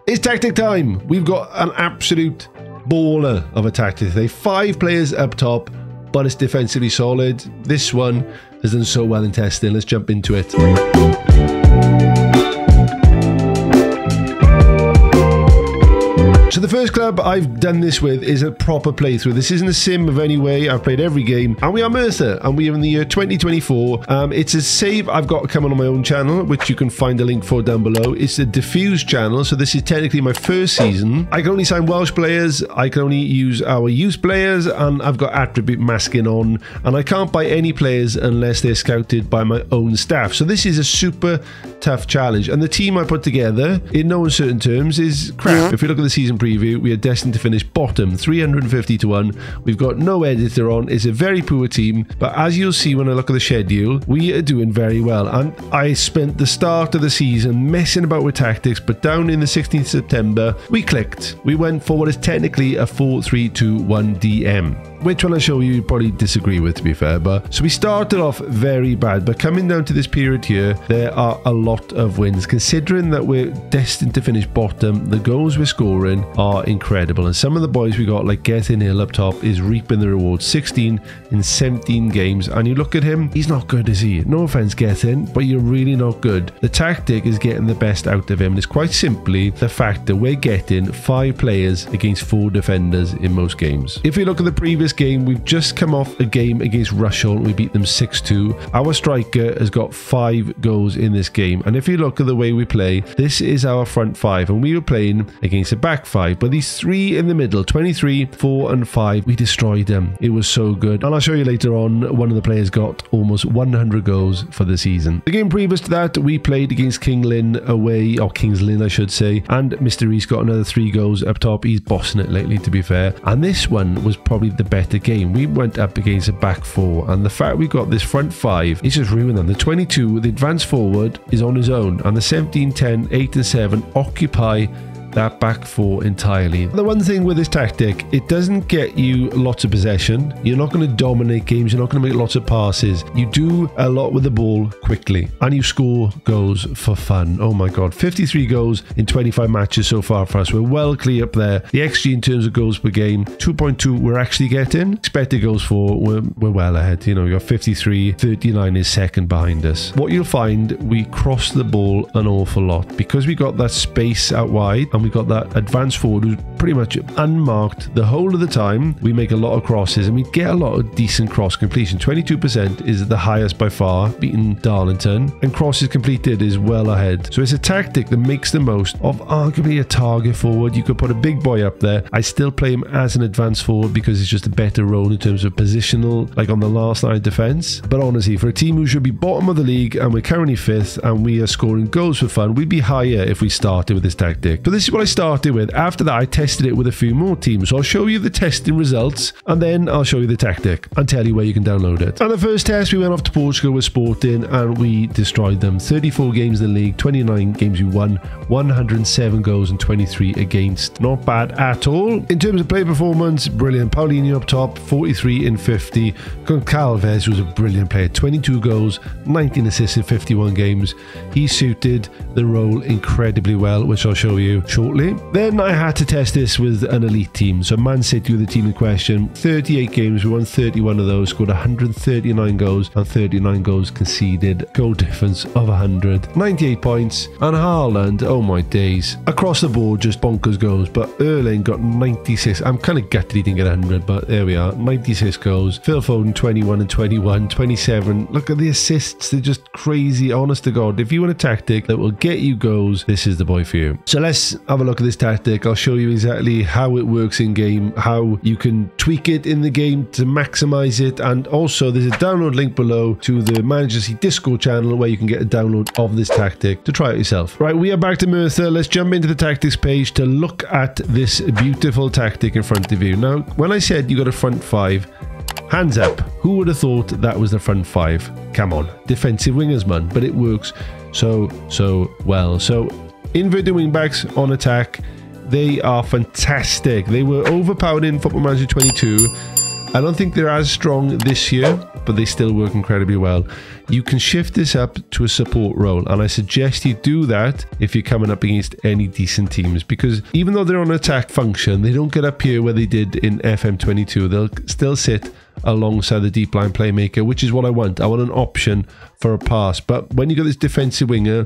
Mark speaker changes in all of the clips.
Speaker 1: It's tactic time. We've got an absolute baller of a tactic today. 5 players up top, but it's defensively solid. This one has done so well in testing. Let's jump into it. So the first club I've done this with is a proper playthrough. This isn't a sim of any way. I've played every game, and we are MERTHYR, and we are in the year 2024. It's a save I've got coming on my own channel, which you can find a link for down below. It's the Diffuse channel, so this is technically my first season. I can only sign Welsh players, I can only use our youth players, and I've got attribute masking on, and I can't buy any players unless they're scouted by my own staff. So this is a super tough challenge, and the team I put together, in no uncertain terms, is crap. If you look at the season preview, we are destined to finish bottom, 350 to 1. We've got no editor on. It's a very poor team, but as you'll see when I look at the schedule, we are doing very well. And I spent the start of the season messing about with tactics, but down in the 16th September, we clicked. We went for what is technically a 4-3-2-1 DM. Which one I show you probably disagree with, to be fair. But so we started off very bad, but coming down to this period here, there are a lot of wins. Considering that we're destined to finish bottom, the goals we're scoring are incredible, and some of the boys we got, like Gethin Hill up top, is reaping the rewards. 16 in 17 games, and you look at him, he's not good, is he? No offense, Gethin, but you're really not good. The tactic is getting the best out of him, and it's quite simply the fact that we're getting 5 players against 4 defenders in most games. If you look at the previous game, we've just come off a game against Rushall and we beat them 6-2. Our striker has got 5 goals in this game, and if you look at the way we play, this is our front 5, and we were playing against a back 5, but these 3 in the middle, 23, 4 and 5, we destroyed them. It was so good, and I'll show you later on, one of the players got almost 100 goals for the season. The game previous to that, we played against King Lynn away, or King's Lynn I should say, and Mr. East got another 3 goals up top. He's bossing it lately, to be fair, and this one was probably the better game. We went up against a back 4, and the fact we got this front 5 is just ruining them. The 22, the advance forward, is on his own, and the 17, 10, 8 and 7 occupy that back 4 entirely. The one thing with this tactic, it doesn't get you lots of possession. You're not going to dominate games. You're not going to make lots of passes. You do a lot with the ball quickly, and you score goals for fun. Oh my god, 53 goals in 25 matches so far for us. We're well clear up there. The XG in terms of goals per game, 2.2 we're actually getting. Expected goals for, we're well ahead. You know, you got 53, 39 is second behind us. What you'll find, we cross the ball an awful lot because we got that space out wide, and we got that advanced forward who's pretty much unmarked the whole of the time. We make a lot of crosses, and we get a lot of decent cross completion. 22% is the highest by far, beating Darlington, and crosses completed is well ahead. So it's a tactic that makes the most of arguably a target forward. You could put a big boy up there. I still play him as an advanced forward because it's just a better role in terms of positional, like on the last line of defense. But honestly, for a team who should be bottom of the league, and we're currently 5th, and we are scoring goals for fun, we'd be higher if we started with this tactic. But this is what I started with. After that, I tested it with a few more teams. So I'll show you the testing results, and then I'll show you the tactic and tell you where you can download it. And the first test, we went off to Portugal with Sporting, and we destroyed them. 34 games in the league, 29 games we won, 107 goals and 23 against. Not bad at all. In terms of play performance, brilliant. Paulinho up top, 43 in 50. Goncalves was a brilliant player, 22 goals, 19 assists in 51 games. He suited the role incredibly well, which I'll show you shortly. Then I had to test this with an elite team. So Man City were the team in question. 38 games, we won 31 of those, scored 139 goals and 39 goals conceded. Goal difference of 100. 98 points. And Haaland, oh my days. Across the board, just bonkers goals. But Erling got 96. I'm kind of gutted he didn't get 100, but there we are. 96 goals. Phil Foden, 21 and 21. 27. Look at the assists. They're just crazy. Honest to God. If you want a tactic that will get you goals, this is the boy for you. So let's have a look at this tactic. I'll show you exactly how it works in game, how you can tweak it in the game to maximize it, and also there's a download link below to the Manager C Discord channel where you can get a download of this tactic to try it yourself. Right, we are back to MERTHYR. Let's jump into the tactics page to look at this beautiful tactic in front of you. Now, when I said you got a front 5, hands up, who would have thought that was the front 5? Come on, defensive wingers, man, but it works so well. So inverted wing backs on attack, they are fantastic. They were overpowered in Football Manager 22, I don't think they're as strong this year, but they still work incredibly well. You can shift this up to a support role, and I suggest you do that if you're coming up against any decent teams, because even though they're on attack function, they don't get up here where they did in FM22. They'll still sit alongside the deep line playmaker, which is what I want. I want an option for a pass. But when you got this defensive winger,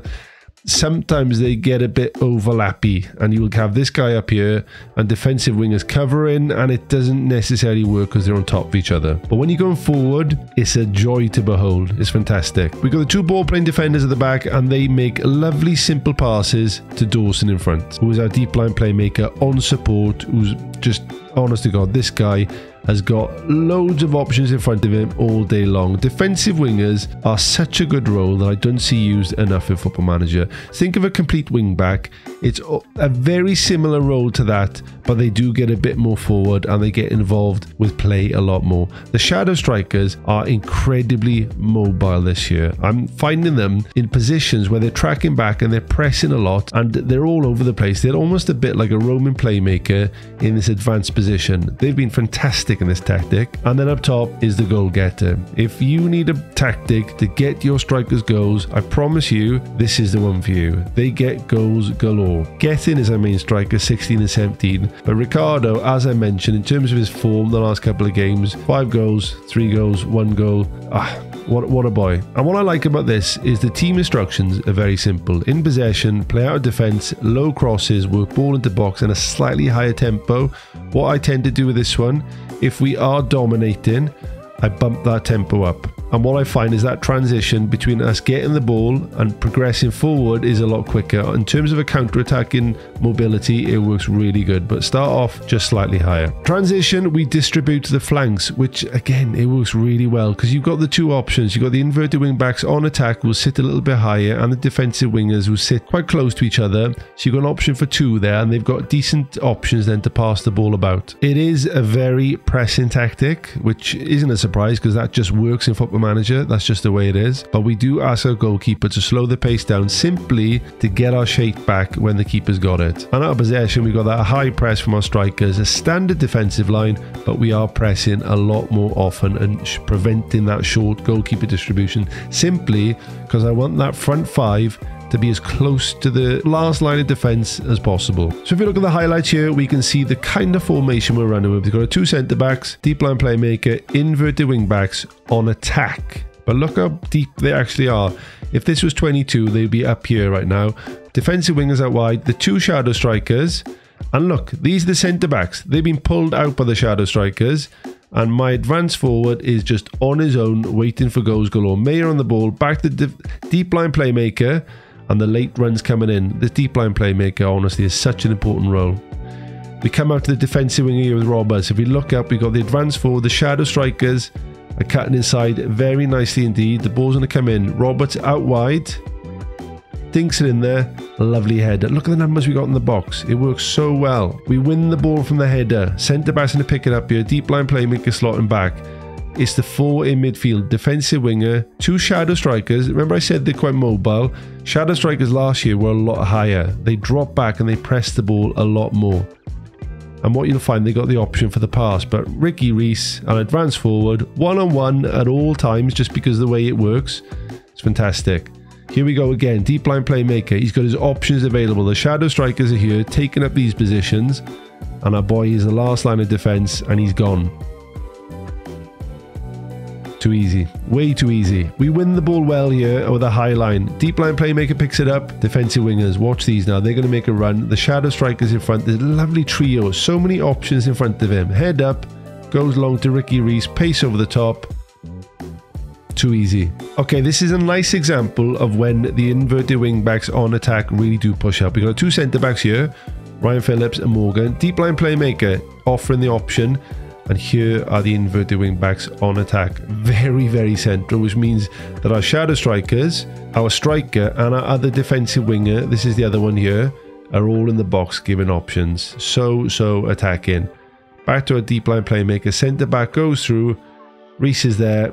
Speaker 1: sometimes they get a bit overlappy, and you will have this guy up here and defensive wingers covering, and it doesn't necessarily work because they're on top of each other. But when you're going forward, it's a joy to behold. It's fantastic. We've got the two ball playing defenders at the back, and they make lovely simple passes to Dawson in front, who is our deep line playmaker on support, who's just, honest to God, this guy has got loads of options in front of him all day long. Defensive wingers are such a good role that I don't see used enough in Football Manager. Think of a complete wing back. It's a very similar role to that, but they do get a bit more forward and they get involved with play a lot more. The shadow strikers are incredibly mobile this year. I'm finding them in positions where they're tracking back and they're pressing a lot, and they're all over the place. They're almost a bit like a roaming playmaker in this advanced position. They've been fantastic in this tactic. And then up top is the goal getter. If you need a tactic to get your strikers goals, I promise you this is the one for you. They get goals galore. Getting is our main striker, 16 and 17, but Ricardo, as I mentioned, in terms of his form the last couple of games, 5 goals, 3 goals, 1 goal. What a boy. And what I like about this is the team instructions are very simple. In possession, play out of defense, low crosses, work ball into box, and a slightly higher tempo. What I tend to do with this one, if we are dominating, I bump that tempo up. And what I find is that transition between us getting the ball and progressing forward is a lot quicker. In terms of a counter-attacking mobility, it works really good, but start off just slightly higher. Transition, we distribute to the flanks, which again, it works really well because you've got the two options. You've got the inverted wing backs on attack who will sit a little bit higher, and the defensive wingers who sit quite close to each other. So you've got an option for 2 there, and they've got decent options then to pass the ball about. It is a very pressing tactic, which isn't a surprise because that just works in Football Manager. That's just the way it is. But we do ask our goalkeeper to slow the pace down simply to get our shape back when the keeper's got it. And out of possession, we've got that high press from our strikers, a standard defensive line, but we are pressing a lot more often and preventing that short goalkeeper distribution simply because I want that front 5 to be as close to the last line of defense as possible. So if you look at the highlights here, we can see the kind of formation we're running with. We've got 2 centre backs, deep line playmaker, inverted wing backs on attack. But look how deep they actually are. If this was 22, they'd be up here right now. Defensive wingers out wide, the 2 shadow strikers, and look, these are the centre backs. They've been pulled out by the shadow strikers, and my advance forward is just on his own, waiting for goals galore. Mayer on the ball, back to the deep line playmaker, and the late runs coming in. The deep line playmaker, honestly, is such an important role. We come out to the defensive wing here with Roberts. If we look up, we've got the advance forward, the shadow strikers are cutting inside very nicely indeed. The ball's going to come in. Roberts out wide, dinks it in there. Lovely header. Look at the numbers we got in the box. It works so well. We win the ball from the header. Centre back's going to pick it up here. Deep line playmaker slotting back. It's the 4 in midfield, defensive winger, 2 shadow strikers. Remember I said they're quite mobile. Shadow strikers last year were a lot higher. They drop back and they press the ball a lot more. And what you'll find, they got the option for the pass. But Ricky Reese, an advance forward, one-on-one at all times, just because of the way it works. It's fantastic. Here we go again, deep line playmaker. He's got his options available. The shadow strikers are here, taking up these positions. And our boy is the last line of defense, and he's gone. Too easy. Way too easy. We win the ball well here with a high line. Deep line playmaker picks it up. Defensive wingers. Watch these now. They're going to make a run. The shadow strikers in front. There's a lovely trio. So many options in front of him. Head up. Goes long to Ricky Reese. Pace over the top. Too easy. Okay, this is a nice example of when the inverted wing backs on attack really do push up. We've got 2 centre backs here. Ryan Phillips and Morgan. Deep line playmaker offering the option. And here are the inverted wing backs on attack. Very, very central, which means that our shadow strikers, our striker, and our other defensive winger, this is the other one here, are all in the box giving options. So attacking. Back to a deep line playmaker. Centre back goes through. Reese is there.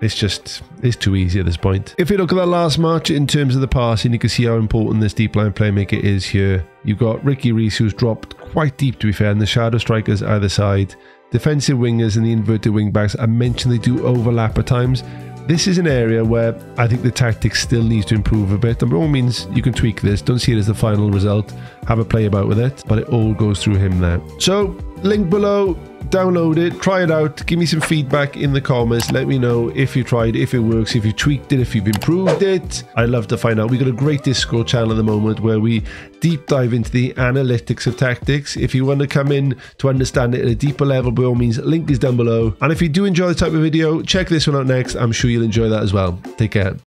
Speaker 1: It's too easy at this point. If you look at that last match in terms of the passing, you can see how important this deep line playmaker is here. You've got Ricky Reese, who's dropped quite deep, to be fair, and the shadow strikers either side. defensive wingers and the inverted wing backs, I mentioned they do overlap at times. This is an area where I think the tactics still needs to improve a bit. And by all means, you can tweak this. Don't see it as the final result. Have a play about with it. But it all goes through him there. So, link below. Download it. Try it out. Give me some feedback in the comments. Let me know if you tried, if it works, if you tweaked it, if you've improved it. I'd love to find out. We've got a great Discord channel at the moment where we deep dive into the analytics of tactics. If you want to come in to understand it at a deeper level, by all means, link is down below. And if you do enjoy the type of video, check this one out next. I'm sure you'll enjoy that as well. Take care.